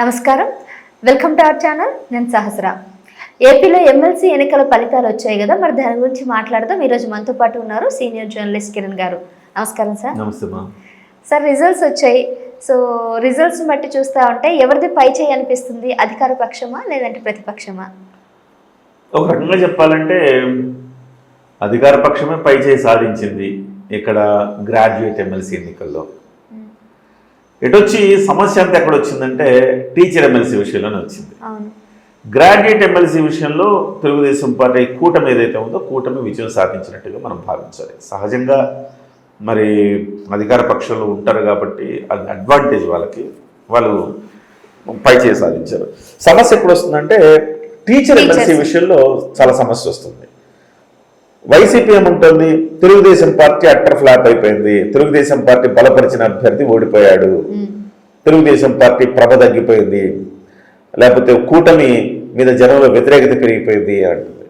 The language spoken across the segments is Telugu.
నమస్కారం, వెల్కమ్ టు అవర్ ఛానల్. నేను సహస్ర. ఏపీలో ఎమ్మెల్సీ ఎన్నికల ఫలితాలు వచ్చాయి కదా, మరి దాని గురించి మాట్లాడదాం. ఈరోజు మనతో పాటు ఉన్నారు సీనియర్ జర్నలిస్ట్ కిరణ్ గారు. నమస్కారం సార్. నమస్తే మా సార్, రిజల్ట్స్ వచ్చాయి. సో రిజల్ట్స్ని బట్టి చూస్తూ ఉంటే ఎవరిది పై చేయి అనిపిస్తుంది? అధికార పక్షమా లేదంటే ప్రతిపక్షమా? ఒక రకంగా చెప్పాలంటే అధికార పక్షమే పై చేయి సాధించింది ఇక్కడ గ్రాడ్యుయేట్ ఎమ్మెల్సీ ఎన్నికల్లో. ఎటొచ్చి సమస్య అంతా ఎక్కడ వచ్చిందంటే టీచర్ ఎమ్మెల్సీ విషయంలోనే వచ్చింది. గ్రాడ్యుయేట్ ఎమ్మెల్సీ విషయంలో తెలుగుదేశం పార్టీ కూటమి ఏదైతే ఉందో కూటమి విజయం సాధించినట్టుగా మనం భావించాలి. సహజంగా మరి అధికార పక్షంలో ఉంటారు కాబట్టి అది అడ్వాంటేజ్ వాళ్ళకి, వాళ్ళు పై చేయి సాధించారు. సమస్య ఎప్పుడు వస్తుందంటే టీచర్ ఎమ్మెల్సీ విషయంలో చాలా సమస్య వస్తుంది. వైసీపీ ఏముంటుంది, తెలుగుదేశం పార్టీ అట్టర్ ఫ్లాప్ అయిపోయింది, తెలుగుదేశం పార్టీ బలపరిచిన అభ్యర్థి ఓడిపోయాడు, తెలుగుదేశం పార్టీ ప్రభ తగ్గిపోయింది, లేకపోతే కూటమి మీద జనంలో వ్యతిరేకత పెరిగిపోయింది అంటుంది.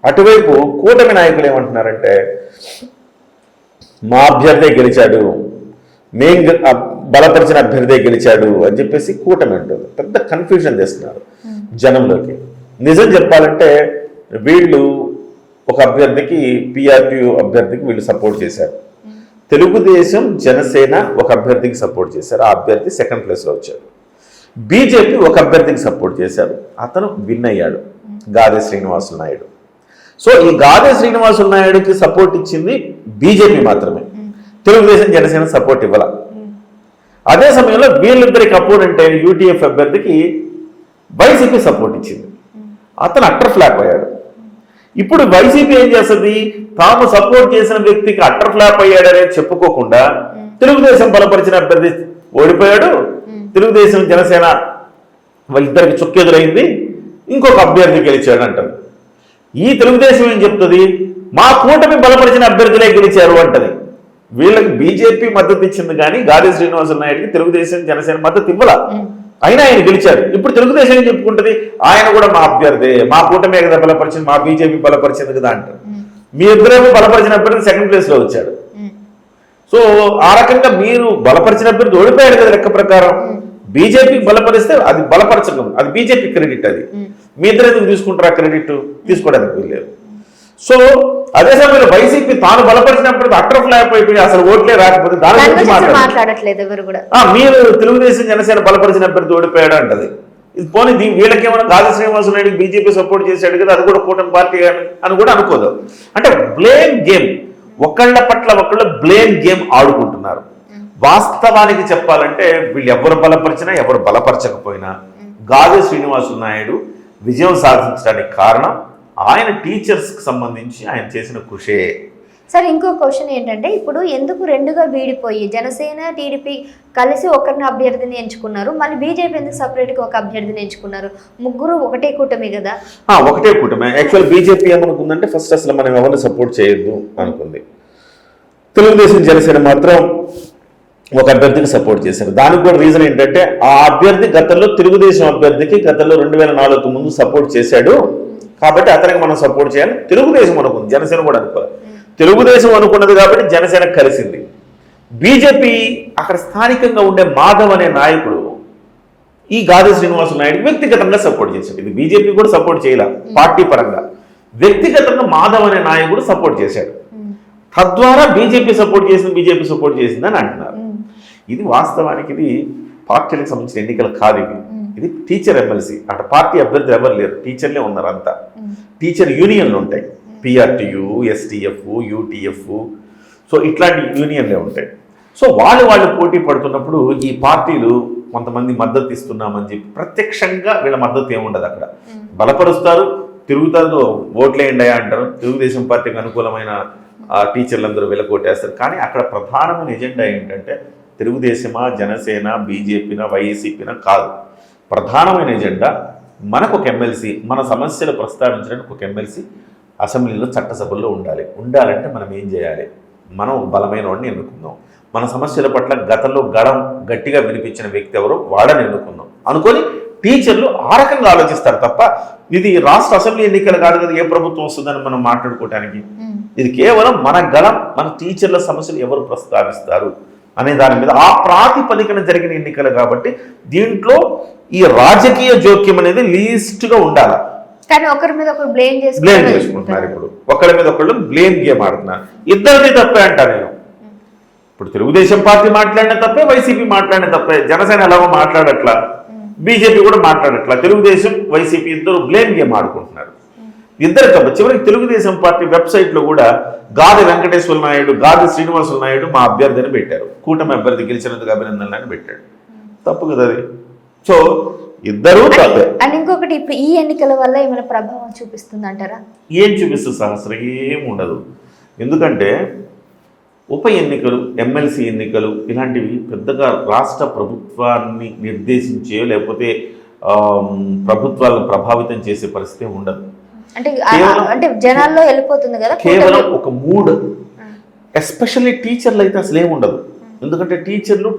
అటువైపు కూటమి నాయకులు ఏమంటున్నారంటే మా అభ్యర్థే గెలిచాడు, మేం బలపరిచిన అభ్యర్థే గెలిచాడు అని చెప్పేసి కూటమి అంటుంది. పెద్ద కన్ఫ్యూజన్ చేస్తున్నారు జనంలోకి. నిజం చెప్పాలంటే వీళ్ళు ఒక అభ్యర్థికి, పిఆర్టీయూ అభ్యర్థికి వీళ్ళు సపోర్ట్ చేశారు. తెలుగుదేశం జనసేన ఒక అభ్యర్థికి సపోర్ట్ చేశారు, ఆ అభ్యర్థి సెకండ్ ప్లేస్లో వచ్చాడు. బీజేపీ ఒక అభ్యర్థికి సపోర్ట్ చేశారు, అతను విన్ అయ్యాడు, గాదె శ్రీనివాసులు నాయుడు. సో ఈ గాదె శ్రీనివాసులు నాయుడుకి సపోర్ట్ ఇచ్చింది బీజేపీ మాత్రమే, తెలుగుదేశం జనసేన సపోర్ట్ ఇవ్వాల. అదే సమయంలో వీళ్ళిద్దరికి అపోనెంట్ అయిన యూటీఎఫ్ అభ్యర్థికి వైసీపీ సపోర్ట్ ఇచ్చింది, అతను అట్టర్ ఫ్లాప్ అయ్యాడు. ఇప్పుడు వైసీపీ ఏం చేస్తుంది, తాము సపోర్ట్ చేసిన వ్యక్తికి అట్టర్ ఫ్లాప్ అయ్యాడనే చెప్పుకోకుండా తెలుగుదేశం బలపరిచిన అభ్యర్థి ఓడిపోయాడు, తెలుగుదేశం జనసేన వాళ్ళిద్దరికి చుక్కెదురైంది, ఇంకొక అభ్యర్థి గెలిచాడు అంటది. ఈ తెలుగుదేశం ఏం చెప్తుంది, మా కూటమి బలపరిచిన అభ్యర్థులే గెలిచారు అంటది. వీళ్ళకి బీజేపీ మద్దతు ఇచ్చింది కానీ గాదె శ్రీనివాసులు నాయుడికి తెలుగుదేశం జనసేన మద్దతు ఇవ్వాల, అయినా ఆయన గెలిచాడు. ఇప్పుడు తెలుగుదేశం ఏం చెప్పుకుంటుంది, ఆయన కూడా మా అభ్యర్థి, మా కూటమి కదా బలపరిచింది, మా బీజేపీ బలపరిచింది కదా అంటారు. మీ ఇద్దరేమో బలపరిచిన అభ్యర్థి సెకండ్ ప్లేస్ లో వచ్చాడు. సో ఆ రకంగా మీరు బలపరిచిన అభ్యర్థి ఓడిపోయాడు కదా లెక్క ప్రకారం. బీజేపీ బలపరిస్తే అది బలపరచడం, అది బీజేపీ క్రెడిట్. అది మీ ఇద్దరు ఎందుకు తీసుకుంటారు ఆ క్రెడిట్? తీసుకోవడానికి వీల్లేదు. సో అదే సమయంలో వైసీపీ తాను బలపరిచినప్పుడు అట్టర్ ఫ్లాప్ అయిపోయి అసలు ఓట్లే రాకపోతే దాని గురించి మాట్లాడట్లేదు. మీరు తెలుగుదేశం జనసేన బలపరిచిన అభ్యర్థి ఓడిపోయాడు అంటది. ఇది పోనీ వీళ్ళకేమైనా గాదె శ్రీనివాసులు నాయుడు బీజేపీ సపోర్ట్ చేశాడు కదా, అది కూడా కూటమి పార్టీ అని కూడా అనుకోదు. అంటే బ్లేమ్ గేమ్, ఒకళ్ళ పట్ల ఒకళ్ళు బ్లేమ్ గేమ్ ఆడుకుంటున్నారు. వాస్తవానికి చెప్పాలంటే వీళ్ళు ఎవరు బలపరిచినా ఎవరు బలపరచకపోయినా గాదె శ్రీనివాసులు నాయుడు విజయం సాధించడానికి కారణం ఆయన టీచర్స్కి సంబంధించి ఆయన చేసిన కృషే. సార్, ఇంకో క్వశ్చన్ ఏంటంటే, ఇప్పుడు ఎందుకు రెండుగా వీడిపోయి జనసేన టీడీపీ కలిసి ఒకరిని అభ్యర్థిని ఎంచుకున్నారు, మళ్ళీ బీజేపీ ఎందుకు సపరేట్గా ఒక అభ్యర్థిని ఎంచుకున్నారు? ముగ్గురు ఒకటే కూటమి కదా. ఒకటే కూటమి. యాక్చువల్ బీజేపీ ఏమనుకుందంటే ఫస్ట్ అసలు మనం ఎవరిని సపోర్ట్ చేయొద్దు అనుకుంది. తెలుగుదేశం జనసేన మాత్రం ఒక అభ్యర్థికి సపోర్ట్ చేశారు. దానికి కూడా రీజన్ ఏంటంటే ఆ అభ్యర్థి గతంలో తెలుగుదేశం అభ్యర్థికి గతంలో 2004కు ముందు సపోర్ట్ చేశాడు కాబట్టి అతనికి మనం సపోర్ట్ చేయాలి. తెలుగుదేశం అనుకుంది, జనసేన కూడా అనుకోవాలి. తెలుగుదేశం అనుకున్నది కాబట్టి జనసేన కలిసింది. బీజేపీ అక్కడ స్థానికంగా ఉండే మాధవ్ అనే నాయకుడు ఈ గాదె శ్రీనివాసులు నాయుడు వ్యక్తిగతంగా సపోర్ట్ చేశాడు. ఇది బీజేపీ కూడా సపోర్ట్ చేయాల, పార్టీ పరంగా వ్యక్తిగతంగా మాధవ్ అనే నాయకుడు సపోర్ట్ చేశాడు. తద్వారా బీజేపీ సపోర్ట్ చేసిందని అంటున్నారు. ఇది వాస్తవానికి ఇది పార్టీలకు సంబంధించిన ఎన్నికలు కాదు. ఇది టీచర్ ఎమ్మెల్సీ. అక్కడ పార్టీ అభ్యర్థులు ఎవరు లేరు, టీచర్లే ఉన్నారు అంతా. టీచర్ యూనియన్లు ఉంటాయి, పిఆర్టీయూ, ఎస్టీఎఫ్, యూటీఎఫ్, సో ఇట్లాంటి యూనియన్లే ఉంటాయి. సో వాళ్ళు పోటీ పడుతున్నప్పుడు ఈ పార్టీలు కొంతమంది మద్దతు ఇస్తున్నామని చెప్పి ప్రత్యక్షంగా వీళ్ళ మద్దతు ఏముండదు. అక్కడ బలపరుస్తారు, తిరుగుతారు, ఓట్లేయండి అంటారు, తెలుగుదేశం పార్టీకి అనుకూలమైన టీచర్లందరూ వీళ్ళకోటేస్తారు. కానీ అక్కడ ప్రధానమైన ఎజెండా ఏంటంటే తెలుగుదేశమా, జనసేన, బీజేపీనా, వైసీపీనా కాదు. ప్రధానమైన ఎజెండా మనకు ఒక ఎమ్మెల్సీ, మన సమస్యలు ప్రస్తావించడానికి ఒక ఎమ్మెల్సీ అసెంబ్లీలో చట్టసభల్లో ఉండాలంటే మనం ఏం చేయాలి? మనం బలమైన వాడిని ఎన్నుకుందాం, మన సమస్యల పట్ల గతంలో గట్టిగా వినిపించిన వ్యక్తి ఎవరో వాడని ఎన్నుకుందాం అనుకొని టీచర్లు ఆ రకంగా ఆలోచిస్తారు తప్ప ఇది రాష్ట్ర అసెంబ్లీ ఎన్నికలు కాదు కదా ఏ ప్రభుత్వం వస్తుందని మనం మాట్లాడుకోవటానికి. ఇది కేవలం మన టీచర్ల సమస్యలు ఎవరు ప్రస్తావిస్తారు, అనే దాని మీద ఆ ప్రాతిపదికన జరిగిన ఎన్నికలు కాబట్టి దీంట్లో ఈ రాజకీయ జోక్యం అనేది లీస్ట్గా ఉండాలి. కానీ ఒకరి మీద ఒకరు బ్లేమ్ చేసుకుంటున్నారు. ఇప్పుడు ఒకరి మీద ఒకళ్ళు బ్లేమ్ గేమ్ ఆడుతున్నారు. ఇద్దరిది తప్పే అంటా నేను. ఇప్పుడు తెలుగుదేశం పార్టీ మాట్లాడిన తప్పే, వైసీపీ మాట్లాడిన తప్పే. జనసేన ఎలాగో మాట్లాడట్లా, బీజేపీ కూడా మాట్లాడట్లా. తెలుగుదేశం వైసీపీ ఇద్దరు బ్లేమ్ గేమ్ ఆడుకుంటున్నారు. ఇద్దరు తప్ప. చివరికి తెలుగుదేశం పార్టీ వెబ్సైట్లో కూడా గాది వెంకటేశ్వర నాయుడు, గాది శ్రీనివాసులు నాయుడు మా అభ్యర్థిని పెట్టారు. కూటమి అభ్యర్థి గెలిచినందుకు అభినందనలు అని పెట్టాడు. తప్పు కదా అది. సో ఇద్దరు తప్పే. అండ్ ఇంకొకటి, ఇప్పుడు ఈ ఎన్నికల వల్ల ఏమైనా ప్రభావం చూపిస్తుంది అంటారా? ఏం చూపిస్తుంది సహస్రం? ఏం ఉండదు. ఎందుకంటే ఉప ఎన్నికలు, ఎమ్మెల్సీ ఎన్నికలు ఇలాంటివి పెద్దగా రాష్ట్ర ప్రభుత్వాన్ని నిర్దేశించే లేకపోతే ప్రభుత్వాలను ప్రభావితం చేసే పరిస్థితి ఉండదు. అంటే జనాల్లో వెళ్ళిపోతుంది కదా. కేవలం ఒక మూడ్, ఎస్పెషల్లీ టీచర్లు అయితే అసలు ఏముండదు. ఎందుకంటే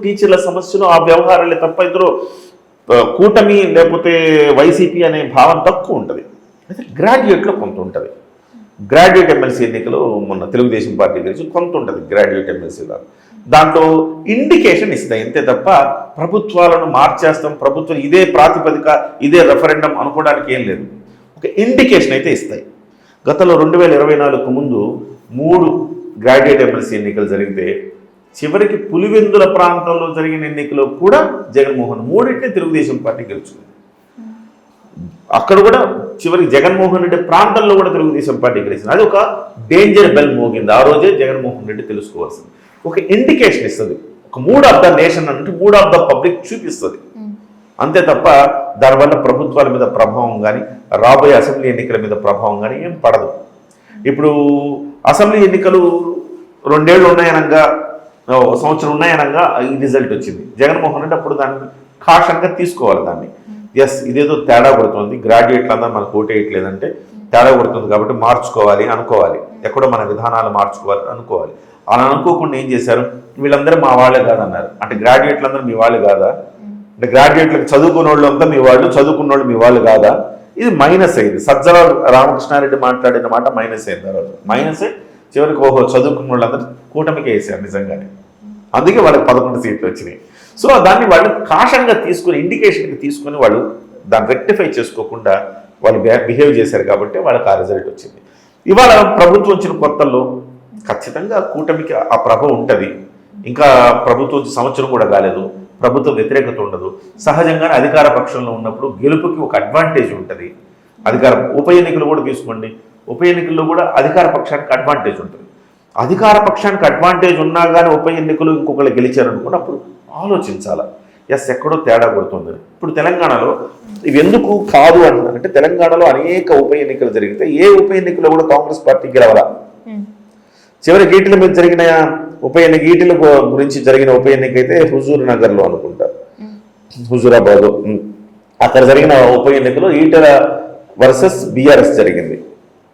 టీచర్ల సమస్యలు ఆ వ్యవహారాలే తప్ప ఇందులో కూటమి లేకపోతే వైసీపీ అనే భావన తక్కువ ఉంటుంది. అయితే గ్రాడ్యుయేట్లో కొంత ఉంటుంది. గ్రాడ్యుయేట్ ఎమ్మెల్సీ ఎన్నికలు మొన్న తెలుగుదేశం పార్టీ గురించి కొంత ఉంటుంది. గ్రాడ్యుయేట్ ఎమ్మెల్సీలో దాంట్లో ఇండికేషన్ ఇస్తాయి అంతే తప్ప ప్రభుత్వాలను మార్చేస్తాం, ప్రభుత్వం ఇదే ప్రాతిపదిక, ఇదే రెఫరెండం అనుకోవడానికి ఏం లేదు. ఒక ఇండికేషన్ అయితే ఇస్తాయి. గతంలో 2024కు ముందు 3 గ్రాడ్యుయేట్ ఎమ్మెల్సీ ఎన్నికలు జరిగితే చివరికి పులివెందుల ప్రాంతంలో జరిగిన ఎన్నికలో కూడా జగన్మోహన్ 3 తెలుగుదేశం పార్టీ గెలుచుకుంది. అక్కడ కూడా చివరికి జగన్మోహన్ రెడ్డి ప్రాంతంలో కూడా తెలుగుదేశం పార్టీ గెలిచింది. అది ఒక డేంజర్ బెల్ మోగింది. ఆ రోజే జగన్మోహన్ రెడ్డి తెలుసుకోవాల్సింది. ఒక ఇండికేషన్ ఇస్తుంది, ఒక మూడ్ ఆఫ్ ద నేషన్ అంటే మూడ్ ఆఫ్ ద పబ్లిక్ చూపిస్తుంది అంతే తప్ప దానివల్ల ప్రభుత్వాల మీద ప్రభావం కానీ రాబోయే అసెంబ్లీ ఎన్నికల మీద ప్రభావం కానీ ఏం పడదు. ఇప్పుడు అసెంబ్లీ ఎన్నికలు 2 ఏళ్ళు ఉన్నాయనగా, సంవత్సరం ఉన్నాయనగా ఈ రిజల్ట్ వచ్చింది. జగన్మోహన్ రెడ్డి అప్పుడు దాన్ని కాషన్గా తీసుకోవాలి. దాన్ని ఎస్ ఇదేదో తేడా కొడుతుంది, గ్రాడ్యుయేట్లు అందరూ మనకు ఓటేయట్లేదంటే తేడా కొడుతుంది కాబట్టి మార్చుకోవాలి అనుకోవాలి, ఎక్కడో మన విధానాలు మార్చుకోవాలి అనుకోవాలి. అలా అనుకోకుండా ఏం చేశారు, వీళ్ళందరూ మా వాళ్ళే కాదన్నారు. అంటే గ్రాడ్యుయేట్లు అందరూ మీ వాళ్ళు కాదా? అంటే గ్రాడ్యుయేట్లకు చదువుకున్న వాళ్ళు అంతా మీ వాళ్ళు, చదువుకున్న వాళ్ళు మీ వాళ్ళు కాదా? ఇది మైనస్ అయింది. సజ్జల రామకృష్ణారెడ్డి మాట్లాడిన మాట మైనస్ అయింది. ఆ రోజు మైనస్ చివరికి ఓహో చదువుకున్న వాళ్ళందరూ కూటమికి వేసారు నిజంగానే. అందుకే వాళ్ళకి 11 సీట్లు వచ్చినాయి. సో దాన్ని వాళ్ళు కాషన్గా తీసుకుని, ఇండికేషన్కి తీసుకుని వాళ్ళు దాన్ని రెక్టిఫై చేసుకోకుండా వాళ్ళు బిహేవ్ చేశారు కాబట్టి వాళ్ళకి ఆ రిజల్ట్ వచ్చింది. ఇవాళ ప్రభుత్వం వచ్చిన కొత్తల్లో ఖచ్చితంగా కూటమికి ఆ ప్రభావం ఉంటుంది. ఇంకా ప్రభుత్వం వచ్చి సంవత్సరం కూడా కాలేదు, ప్రభుత్వ వ్యతిరేకత ఉండదు. సహజంగానే అధికార పక్షంలో ఉన్నప్పుడు గెలుపుకి ఒక అడ్వాంటేజ్ ఉంటుంది. ఉప ఎన్నికలు కూడా తీసుకోండి, ఉప ఎన్నికల్లో కూడా అధికార పక్షానికి అడ్వాంటేజ్ ఉంటుంది. అధికార పక్షానికి అడ్వాంటేజ్ ఉన్నా కానీ ఉప ఎన్నికలు ఇంకొకళ్ళు గెలిచారనుకుని అప్పుడు ఆలోచించాలా, ఎస్ ఎక్కడో తేడా కొడుతుందని. ఇప్పుడు తెలంగాణలో ఇవి ఎందుకు కాదు అంటున్నారంటే, తెలంగాణలో అనేక ఉప ఎన్నికలు జరిగితే ఏ ఉప ఎన్నికలో కూడా కాంగ్రెస్ పార్టీ గెలవలా. చివరికి ఈటల మీద జరిగిన ఉప ఎన్నిక, ఈటల గురించి జరిగిన ఉప ఎన్నిక అయితే హుజూర్ నగర్లో అనుకుంటారు, హుజూరాబాద్, అక్కడ జరిగిన ఉప ఎన్నికలో ఈటల వర్సెస్ బీఆర్ఎస్ జరిగింది.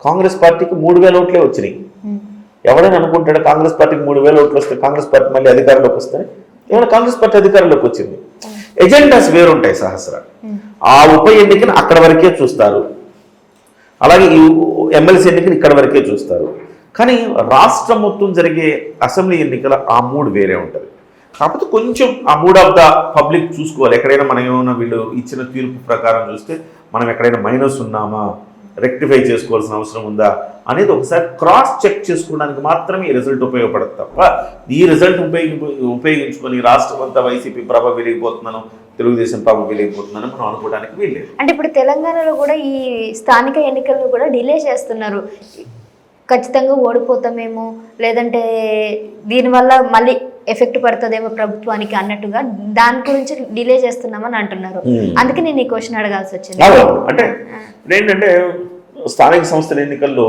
కాంగ్రెస్ పార్టీకి 3,000 ఓట్లే వచ్చినాయి. ఎవరైనా అనుకుంటాడు కాంగ్రెస్ పార్టీకి 3,000 ఓట్లు వస్తే కాంగ్రెస్ పార్టీ మళ్ళీ అధికారంలోకి వస్తాయి? ఏమైనా కాంగ్రెస్ పార్టీ అధికారంలోకి వచ్చింది. ఎజెండాస్ వేరుంటాయి సహస్ర. ఆ ఉప ఎన్నికను అక్కడ వరకే చూస్తారు, అలాగే ఈ ఎమ్మెల్సీ ఎన్నికను ఇక్కడ వరకే చూస్తారు. కానీ రాష్ట్రం మొత్తం జరిగే అసెంబ్లీ ఎన్నికల ఆ మూడు వేరే ఉంటుంది. కాకపోతే కొంచెం ఆ మూడ్ ఆఫ్ ద పబ్లిక్ చూసుకోవాలి. ఎక్కడైనా మనం ఏమైనా వీళ్ళు ఇచ్చిన తీర్పు ప్రకారం చూస్తే మనం ఎక్కడైనా మైనస్ ఉన్నామా, రెక్టిఫై చేసుకోవాల్సిన అవసరం ఉందా అనేది ఒకసారి క్రాస్ చెక్ చేసుకోవడానికి మాత్రమే ఈ రిజల్ట్ ఉపయోగపడదు తప్ప ఈ రిజల్ట్ ఉపయోగించుకొని రాష్ట్రం అంతా వైసీపీ ప్రభ వెలిగిపోతున్నాను, తెలుగుదేశం ప్రభ వెలిగిపోతున్నాను మనం అనుకోవడానికి వీల్లేదు. అంటే ఇప్పుడు తెలంగాణలో కూడా ఈ స్థానిక ఎన్నికలను కూడా డిలే చేస్తున్నారు. ఖచ్చితంగా ఓడిపోతామేమో, లేదంటే దీనివల్ల మళ్ళీ ఎఫెక్ట్ పడుతుందేమో ప్రభుత్వానికి అన్నట్టుగా దాని గురించి డిలే చేస్తున్నామని అంటున్నారు. అందుకే నేను ఈ క్వశ్చన్ అడగాల్సి వచ్చింది. అంటే ఏంటంటే స్థానిక సంస్థల ఎన్నికల్లో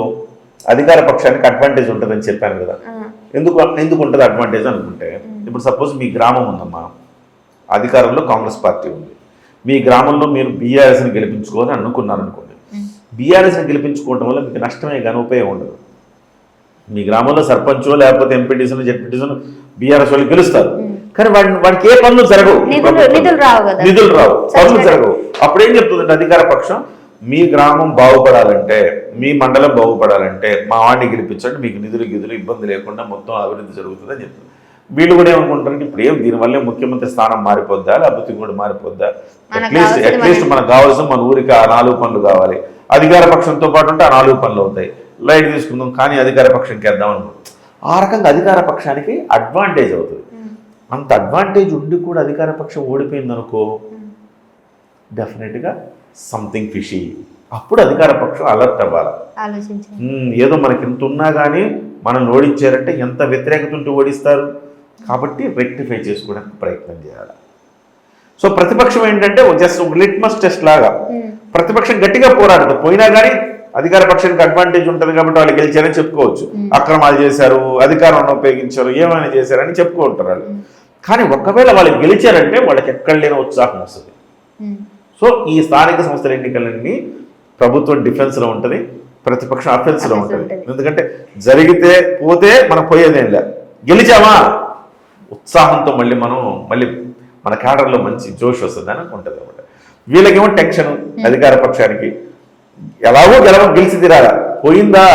అధికార పక్షానికి అడ్వాంటేజ్ ఉంటుందని చెప్పాను కదా. ఎందుకు ఉంటుంది అడ్వాంటేజ్ అనుకుంటే, ఇప్పుడు సపోజ్ మీ గ్రామం ఉందమ్మా, అధికారంలో కాంగ్రెస్ పార్టీ ఉంది, మీ గ్రామంలో మీరు బీఆర్ఎస్ని గెలిపించుకోవాలని అనుకున్నారు అనుకోండి. బీఆర్ఎస్ని గెలిపించుకోవడం వల్ల మీకు నష్టమే కానీ ఉపయోగం ఉండదు. మీ గ్రామంలో సర్పంచో లేకపోతే ఎంపీటీసీను జెడ్పీటీసీను బీఆర్ఎస్ వాళ్ళు గెలుస్తారు, కానీ వాడికి ఏ పనులు జరగవు, నిధులు రావు, పనులు జరగవు. అప్పుడు ఏం చెప్తుందంటే అధికార పక్షం, మీ గ్రామం బాగుపడాలంటే, మీ మండలం బాగుపడాలంటే మా వాడిని గెలిపించండి, మీకు నిధులు ఇబ్బంది లేకుండా మొత్తం అభివృద్ధి జరుగుతుందని చెప్తుంది. వీళ్ళు కూడా ఏమనుకుంటారంటే ఇప్పుడు ఏం దీనివల్ల ముఖ్యమంత్రి స్థానం మారిపోద్దా, లేకపోతే కూడా మారిపోద్దా, అట్లీస్ట్ మనకు కావాల్సిన మన ఊరికి ఆ 4 పనులు కావాలి. అధికార పక్షంతో పాటు ఉంటే ఆ 4 పనులు అవుతాయి. లైట్ తీసుకుందాం కానీ అధికార పక్షంకి వేద్దాం అనుకుంటాం. ఆ రకంగా అధికార పక్షానికి అడ్వాంటేజ్ అవుతుంది. అంత అడ్వాంటేజ్ ఉండి కూడా అధికార పక్షం ఓడిపోయింది అనుకో, డెఫినెట్గా సంథింగ్ ఫిషీ. అప్పుడు అధికార పక్షం అలర్ట్ అవ్వాలి. ఏదో మనకి ఎంత ఉన్నా కానీ మనం ఓడించారంటే ఎంత వ్యతిరేకత ఉంటే ఓడిస్తారు. కాబట్టి రెక్టిఫై చేసుకోవడానికి ప్రయత్నం చేయాలి. సో ప్రతిపక్షం ఏంటంటే జస్ట్ లిట్మస్ టెస్ట్ లాగా ప్రతిపక్షం గట్టిగా పోరాడుతుంది. పోయినా కానీ అధికార పక్షానికి అడ్వాంటేజ్ ఉంటుంది కాబట్టి వాళ్ళు గెలిచారని చెప్పుకోవచ్చు. అక్రమాలు చేశారు, అధికారాన్ని ఉపయోగించారు, ఏమైనా చేశారని చెప్పుకుంటారు వాళ్ళు. కానీ ఒకవేళ వాళ్ళు గెలిచారంటే వాళ్ళకి ఎక్కడ లేని ఉత్సాహం వస్తుంది. సో ఈ స్థానిక సంస్థల ఎన్నికలన్నీ ప్రభుత్వం డిఫెన్స్లో ఉంటుంది, ప్రతిపక్షం అఫెన్స్లో ఉంటుంది. ఎందుకంటే జరిగితే పోతే మనం పోయేదేం లే, గెలిచామా ఉత్సాహంతో మళ్ళీ మన క్యాడర్లో మంచి జోష్ వస్తుందని ఉంటుంది అనమాట. వీళ్ళకేమో టెన్షన్, అధికార పక్షానికి ఎలాగో గెలిచి తీరాలా, పోయిందా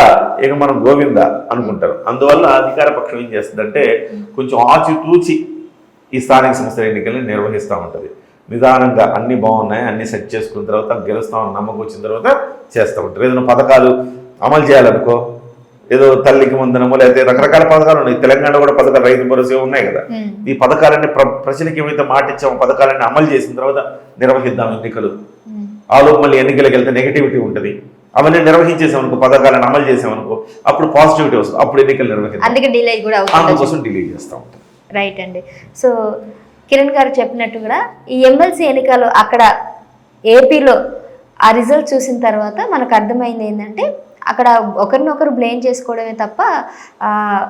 ఇక మనం గోవిందా అనుకుంటారు. అందువల్ల అధికార పక్షం ఏం చేస్తుందంటే కొంచెం ఆచితూచి ఈ స్థానిక సంస్థల ఎన్నికల్ని నిర్వహిస్తూ ఉంటుంది. నిదానంగా అన్ని బాగున్నాయి, అన్ని సెట్ చేసుకున్న తర్వాత గెలుస్తామని నమ్మకం వచ్చిన తర్వాత చేస్తూ ఉంటారు. ఏదైనా పథకాలు అమలు చేయాలనుకో, ఏదో తల్లికి వందనమో లేకపోతే రకరకాల పథకాలు ఉన్నాయి. తెలంగాణ కూడా పథకాలు, రైతు భరోసా ఉన్నాయి కదా. ఈ పథకాలన్నీ ప్రజలకు ఏమైతే మాట ఇచ్చామో పథకాలన్నీ అమలు చేసిన తర్వాత నిర్వహిద్దాం ఎన్నికలు. ఆలోపు మళ్ళీ ఎన్నికలకు వెళ్తే నెగిటివిటీ ఉంటుంది. అవన్నీ నిర్వహించేసామనుకో, పథకాలను అమలు చేసామనుకో, అప్పుడు పాజిటివిటీ వస్తుంది. అప్పుడు ఎన్నికలు నిర్వహిస్తాం. అందుకోసం డిలే చేస్తూ ఉంటాం. రైట్ అండి. సో కిరణ్ గారు చెప్పినట్టు కూడా ఈ ఎమ్మెల్సీ ఎన్నికలు అక్కడ ఏపీలో ఆ రిజల్ట్ చూసిన తర్వాత మనకు అర్థమైంది ఏంటంటే అక్కడ ఒకరినొకరు బ్లేమ్ చేసుకోవడమే తప్ప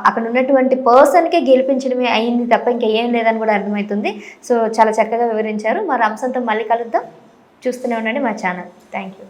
అక్కడ ఉన్నటువంటి పర్సన్కే గెలిపించడమే అయింది తప్ప ఇంకా ఏం లేదని కూడా అర్థమవుతుంది. సో చాలా చక్కగా వివరించారు. మరి అంశంతో మళ్ళీ కలుద్దాం. చూస్తూనే ఉండండి మా ఛానల్. Thank you.